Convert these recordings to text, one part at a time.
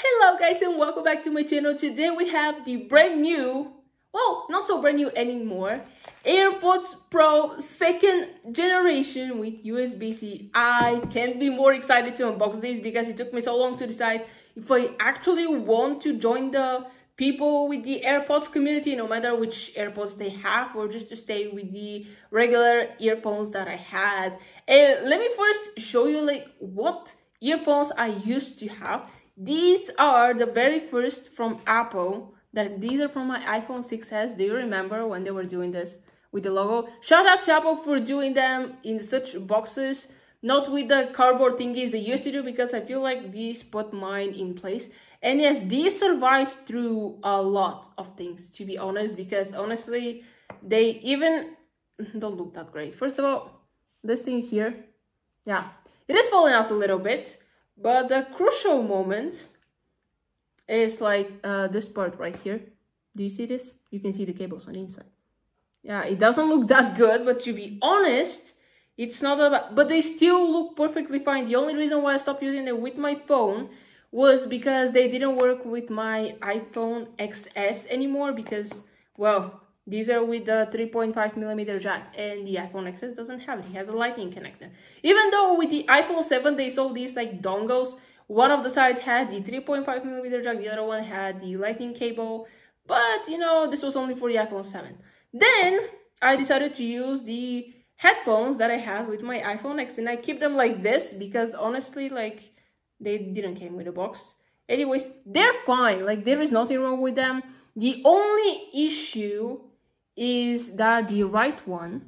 Hello guys and welcome back to my channel. Today we have the brand new, well, not so brand new anymore, AirPods Pro 2nd generation with USB-C. I can't be more excited to unbox this because it took me so long to decide if I actually want to join the people with the AirPods community, no matter which AirPods they have, or just to stay with the regular earphones that I had. And let me first show you what earphones I used to have. These are the very first from Apple. These are from my iPhone 6s. Do you remember when they were doing this with the logo? Shout out to Apple for doing them in such boxes, not with the cardboard thingies they used to do, because I feel like these put mine in place. And yes, these survived through a lot of things, to be honest, because honestly, they even don't look that great. First of all, this thing here, yeah, it is falling out a little bit. But the crucial moment is like this part right here. Do you see this? You can see the cables on the inside. Yeah, it doesn't look that good, but to be honest, it's not that bad. But they still look perfectly fine. The only reason why I stopped using them with my phone was because they didn't work with my iPhone XS anymore because, well, these are with the 3.5mm jack, and the iPhone XS doesn't have it. It has a lightning connector. Even though with the iPhone 7 they sold these like dongles, one of the sides had the 3.5mm jack, the other one had the lightning cable, but you know, this was only for the iPhone 7. Then I decided to use the headphones that I have with my iPhone X, and I keep them like this because honestly, like, they didn't came with a box. Anyways, they're fine. Like, there is nothing wrong with them. The only issue is that the right one,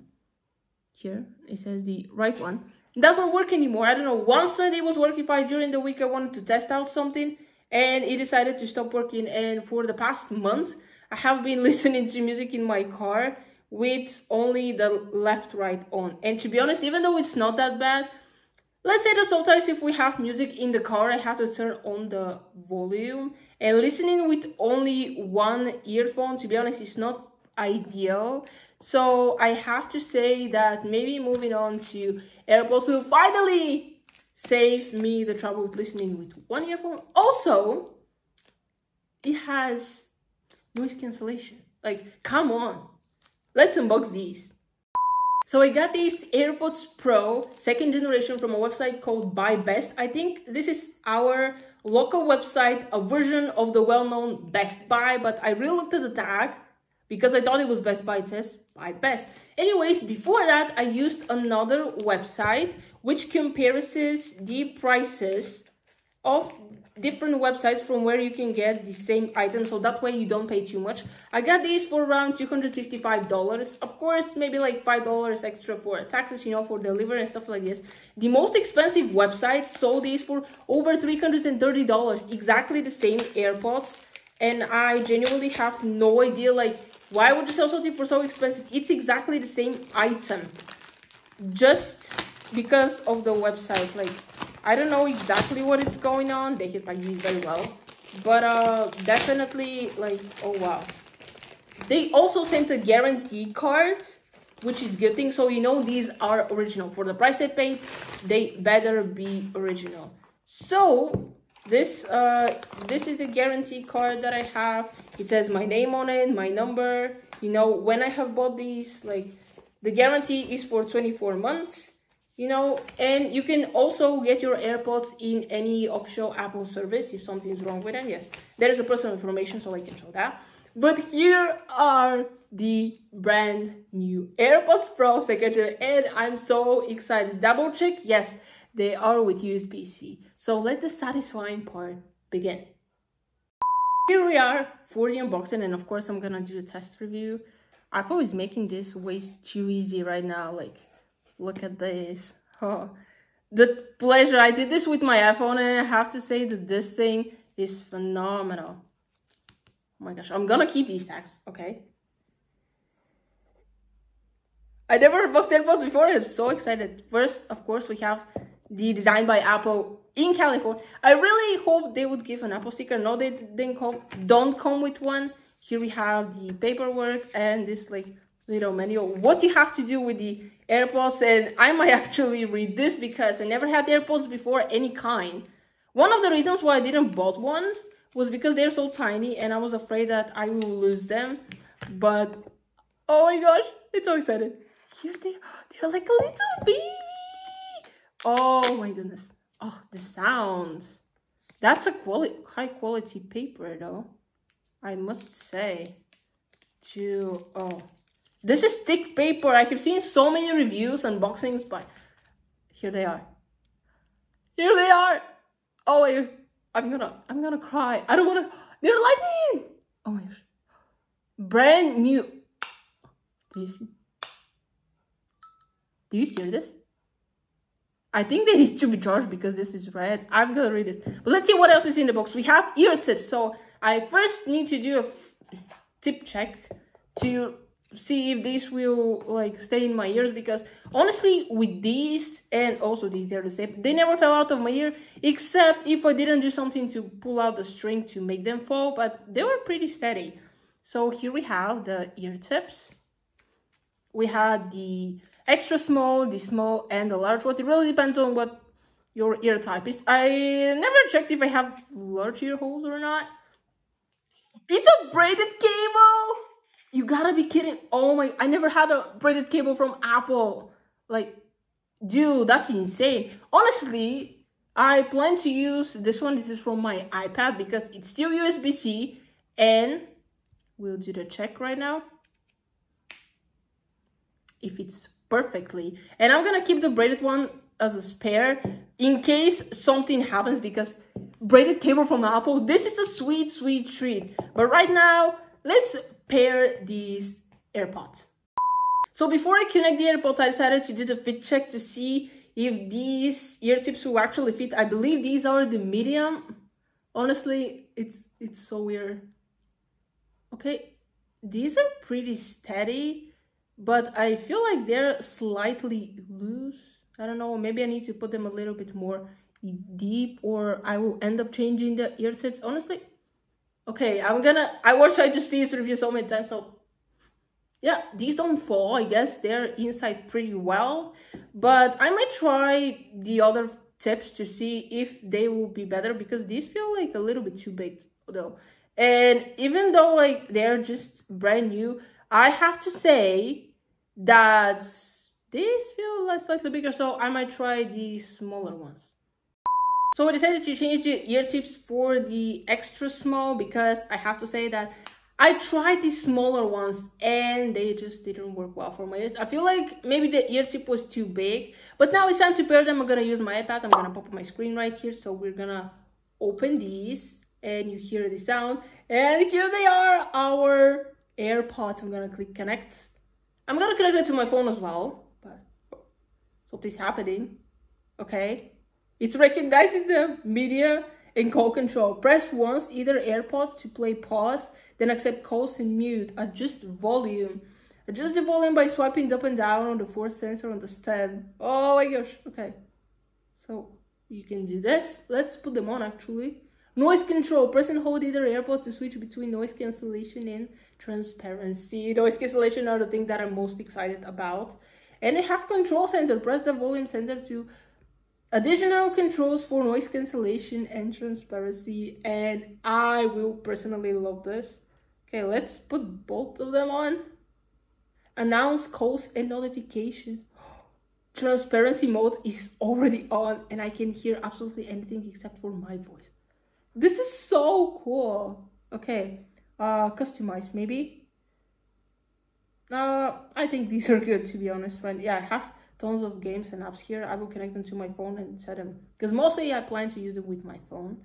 here, it says the right one, doesn't work anymore. I don't know, one Sunday it was working fine. During the week I wanted to test out something and it decided to stop working, and for the past month I have been listening to music in my car with only the left-right on. And to be honest, even though it's not that bad, let's say that sometimes if we have music in the car, I have to turn on the volume, and listening with only one earphone, to be honest, is not ideal. So I have to say that maybe moving on to AirPods will finally save me the trouble with listening with one earphone. Also, it has noise cancellation. Like, come on, let's unbox these. So I got these AirPods Pro 2nd generation from a website called Buy Best. I think this is our local website, a version of the well-known Best Buy, but I really looked at the tag because I thought it was Best Buy. It says Buy Best. Anyways, before that, I used another website which compares the prices of different websites from where you can get the same item, so that way you don't pay too much. I got these for around $255. Of course, maybe like $5 extra for taxes, you know, for delivery and stuff like this. The most expensive websites sold these for over $330, exactly the same AirPods, and I genuinely have no idea, like, why would you sell something for so expensive? It's exactly the same item, just because of the website. Like, I don't know exactly what is going on. They can pack these very well, but definitely, like, oh wow. They also sent a guarantee card, which is good thing, so you know these are original. For the price I paid, they better be original. So this is the guarantee card that I have. It says my name on it, my number. You know, when I have bought these, like, the guarantee is for 24 months. You know, and you can also get your AirPods in any official Apple service if something's wrong with them. Yes, there is a personal information, so I can show that. But here are the brand new AirPods Pro 2nd gen, and I'm so excited. Double check, yes, they are with USB-C. So let the satisfying part begin. Here we are for the unboxing, and of course I'm gonna do the test review. Apple is making this way too easy right now. Like, look at this. Oh, the pleasure. I did this with my iPhone, and I have to say that this thing is phenomenal. Oh my gosh, I'm gonna keep these tags, okay? I never unboxed AirPods before. I'm so excited. First, of course, we have the Design by Apple in California. I really hope they would give an Apple sticker. No, they don't come with one. Here we have the paperwork and this like little manual, what you have to do with the AirPods. And I might actually read this because I never had AirPods before, any kind. One of the reasons why I didn't bought ones was because they're so tiny and I was afraid that I will lose them. But oh my gosh, it's so excited. Here they are. They're like a little baby. Oh my goodness. Oh, the sounds. That's a high quality paper though, I must say. Oh, this is thick paper. I have seen so many reviews, unboxings, but here they are. Here they are. Oh my, I'm gonna cry. I don't wanna. They're lightning. Oh my gosh. Brand new. Do you see? Do you hear this? I think they need to be charged because this is red. I'm gonna read this. But let's see what else is in the box. We have ear tips. So I first need to do a tip check to see if these will like stay in my ears, because honestly with these and also these, they're the same. They never fell out of my ear except if I didn't do something to pull out the string to make them fall, but they were pretty steady. So here we have the ear tips. We had the extra small, the small, and the large one. It really depends on what your ear type is. I never checked if I have large ear holes or not. It's a braided cable! You gotta be kidding. Oh my, I never had a braided cable from Apple. Like, dude, that's insane. Honestly, I plan to use this one. This is from my iPad because it's still USB-C, and we'll do the check right now. If it's perfectly, and I'm gonna keep the braided one as a spare in case something happens, because braided cable from Apple, this is a sweet treat. But right now, let's pair these AirPods. So before I connect the AirPods, I decided to do the fit check to see if these ear tips will actually fit. I believe these are the medium. Honestly, it's so weird. Okay, these are pretty steady, but I feel like they're slightly loose. I don't know, maybe I need to put them a little bit more deep, or I will end up changing the ear tips. Honestly, okay, I watched I Just These review so many times, so yeah, these don't fall. I guess they're inside pretty well, but I might try the other tips to see if they will be better, because these feel like a little bit too big though. And even though like they're just brand new, I have to say that these feel slightly bigger, so I might try the smaller ones. So I decided to change the ear tips for the extra small, because I have to say that I tried these smaller ones and they just didn't work well for my ears. I feel like maybe the ear tip was too big, but now it's time to pair them. I'm gonna use my iPad. I'm gonna pop up my screen right here. So we're gonna open these and you hear the sound, and here they are, our AirPods. I'm gonna click connect. I'm gonna connect it to my phone as well, but something's happening. Okay, it's recognizing the media and call control. Press once either AirPod to play pause, then accept calls and mute. Adjust volume. Adjust the volume by swiping up and down on the force sensor on the stand. Oh my gosh. Okay, so you can do this. Let's put them on actually. Noise control. Press and hold either AirPod to switch between noise cancellation and transparency. Noise cancellation are the thing that I'm most excited about. And they have control center. Press the volume center to additional controls for noise cancellation and transparency. And I will personally love this. Okay, let's put both of them on. Announce calls and notifications. Transparency mode is already on, and I can hear absolutely anything except for my voice. This is so cool. Okay, customize maybe. I think these are good, to be honest, friend. Yeah, I have tons of games and apps here. I will connect them to my phone and set them, because mostly I plan to use them with my phone.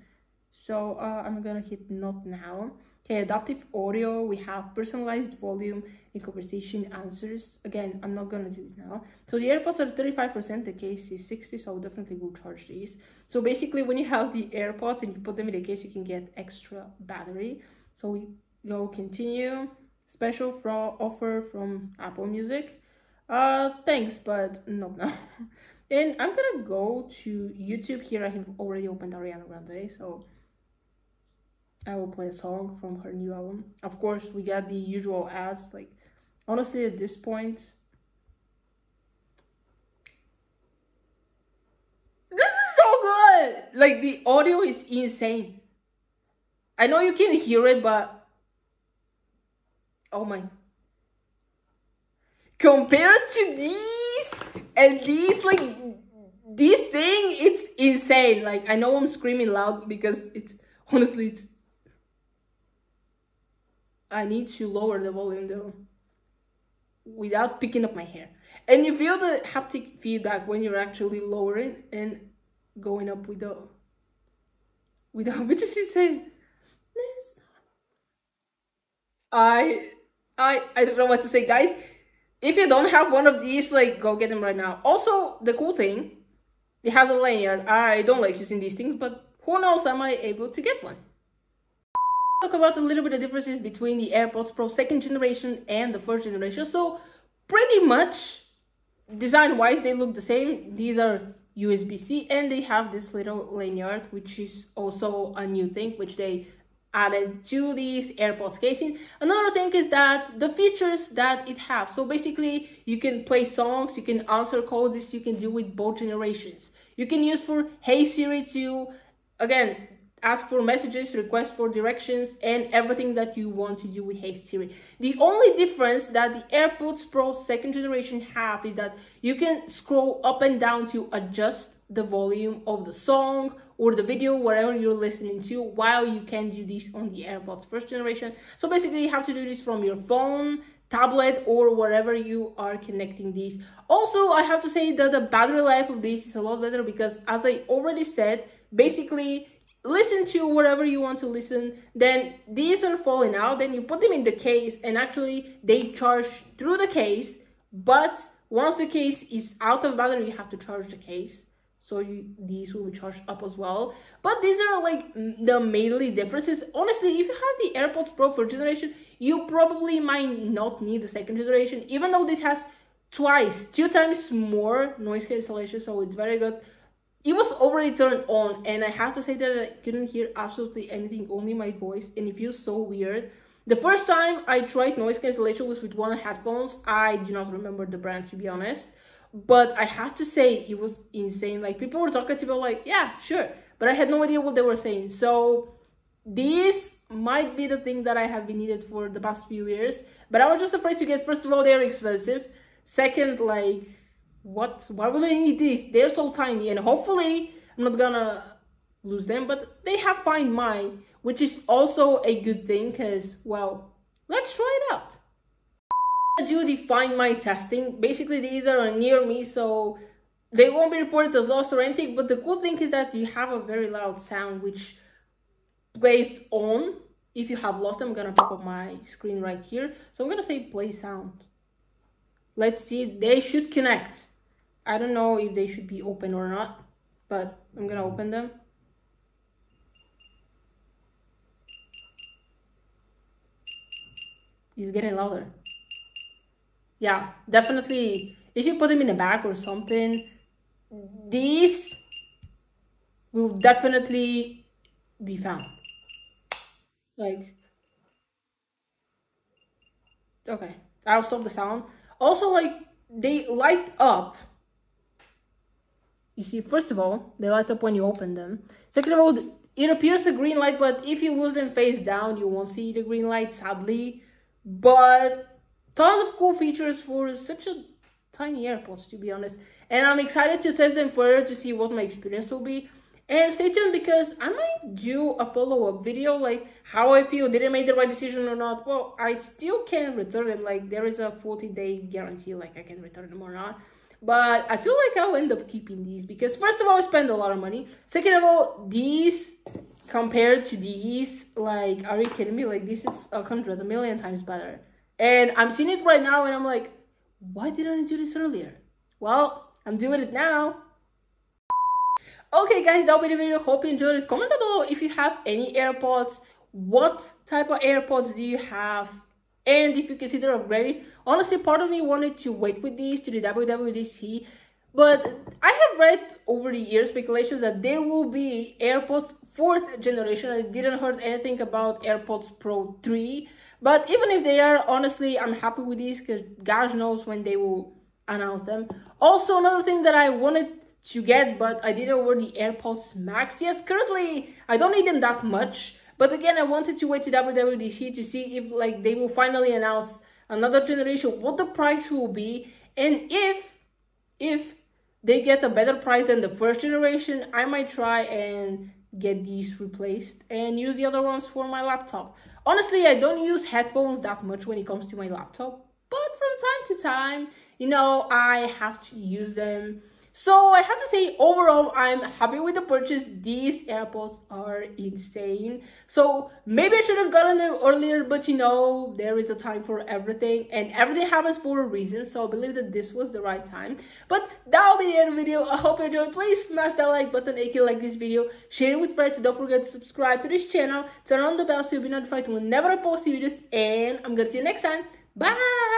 So I'm gonna hit not now. Okay, adaptive audio. We have personalized volume and conversation answers. Again, I'm not gonna do it now. So the AirPods are 35%, the case is 60, so I definitely will charge these. So basically, when you have the AirPods and you put them in the case, you can get extra battery. So we go continue. Special offer from Apple Music. Thanks, but not now. And I'm gonna go to YouTube. Here I have already opened Ariana Grande, so I will play a song from her new album. Of course, we got the usual ads. Like, honestly, at this point, this is so good. Like, the audio is insane. I know you can hear it, but oh my. Compared to these and these, like, this thing, it's insane. Like, I know I'm screaming loud because it's honestly, it's, I need to lower the volume though without picking up my hair. And you feel the haptic feedback when you're actually lowering and going up without which is insane. I don't know what to say, guys. If you don't have one of these, like, go get them right now. Also, the cool thing, it has a lanyard. I don't like using these things, but who knows, am I able to get one? Talk about a little bit of differences between the AirPods Pro 2nd generation and the 1st generation. So pretty much design-wise, they look the same. These are USB-C, and they have this little lanyard, which is also a new thing, which they added to these AirPods casing. Another thing is that the features that it has. So basically, you can play songs, you can answer calls. This you can do with both generations. You can use for Hey Siri to, again, ask for messages, request for directions, and everything that you want to do with Hey Siri. The only difference that the AirPods Pro 2nd generation have is that you can scroll up and down to adjust the volume of the song or the video, whatever you're listening to, while you can do this on the AirPods 1st generation. So basically, you have to do this from your phone, tablet, or wherever you are connecting these. Also, I have to say that the battery life of this is a lot better because, as I already said, basically, listen to whatever you want to listen, then these are falling out, then you put them in the case, and actually they charge through the case, but once the case is out of battery, you have to charge the case, so these will be charged up as well. But these are like the mainly differences. Honestly, if you have the AirPods Pro 1st generation, you probably might not need the 2nd generation, even though this has two times more noise cancellation, so it's very good. It was already turned on, and I have to say that I couldn't hear absolutely anything, only my voice, and it feels so weird. The first time I tried noise cancellation was with one headphones. I do not remember the brand, to be honest, but I have to say it was insane. Like, people were talking to me like, yeah, sure, but I had no idea what they were saying. So this might be the thing that I have been needed for the past few years, but I was just afraid to get. First of all, they're expensive. Second, like, why would I need these? They're so tiny, and hopefully I'm not gonna lose them, but they have Find My, which is also a good thing because, well, let's try it out. I'm gonna do the Find My testing. Basically, these are near me, so they won't be reported as lost or anything, but the cool thing is that you have a very loud sound which plays on if you have lost them. I'm gonna pop up my screen right here, so I'm gonna say play sound. Let's see, they should connect. I don't know if they should be open or not, but I'm gonna open them. It's getting louder. Yeah, definitely. If you put them in a bag or something, these will definitely be found. Like, okay, I'll stop the sound. Also, like, they light up. You see, first of all, they light up when you open them. Second of all, it appears a green light, but if you lose them face down, you won't see the green light, sadly. But tons of cool features for such a tiny AirPods, to be honest. And I'm excited to test them further to see what my experience will be. And stay tuned because I might do a follow-up video, like how I feel, did I make the right decision or not. Well, I still can return them, like there is a 40-day guarantee, like I can return them or not. But I feel like I'll end up keeping these because first of all, I spend a lot of money. Second of all, these compared to these, like, are you kidding me? Like, this is 100 million times better. And I'm seeing it right now and I'm like, why didn't I do this earlier? Well, I'm doing it now. Okay guys, that'll be the video. Hope you enjoyed it. Comment down below if you have any AirPods. What type of AirPods do you have? And if you consider upgrading. Honestly, part of me wanted to wait with these to the WWDC. But I have read over the years speculations that there will be AirPods 4th generation. I didn't heard anything about AirPods Pro 3. But even if they are, honestly, I'm happy with these because God knows when they will announce them. Also, another thing that I wanted to get, but I did order the AirPods Max. Yes, currently I don't need them that much, but again, I wanted to wait to WWDC to see if like they will finally announce another generation, what the price will be, and if they get a better price than the first generation, I might try and get these replaced and use the other ones for my laptop. Honestly, I don't use headphones that much when it comes to my laptop, but from time to time, you know, I have to use them. So I have to say, overall, I'm happy with the purchase. These AirPods are insane. So maybe I should have gotten them earlier, but you know, there is a time for everything and everything happens for a reason. So I believe that this was the right time. But that'll be the end of the video. I hope you enjoyed. Please smash that like button, aka like this video, share it with friends, and don't forget to subscribe to this channel, turn on the bell so you'll be notified whenever I post videos, and I'm gonna see you next time. Bye!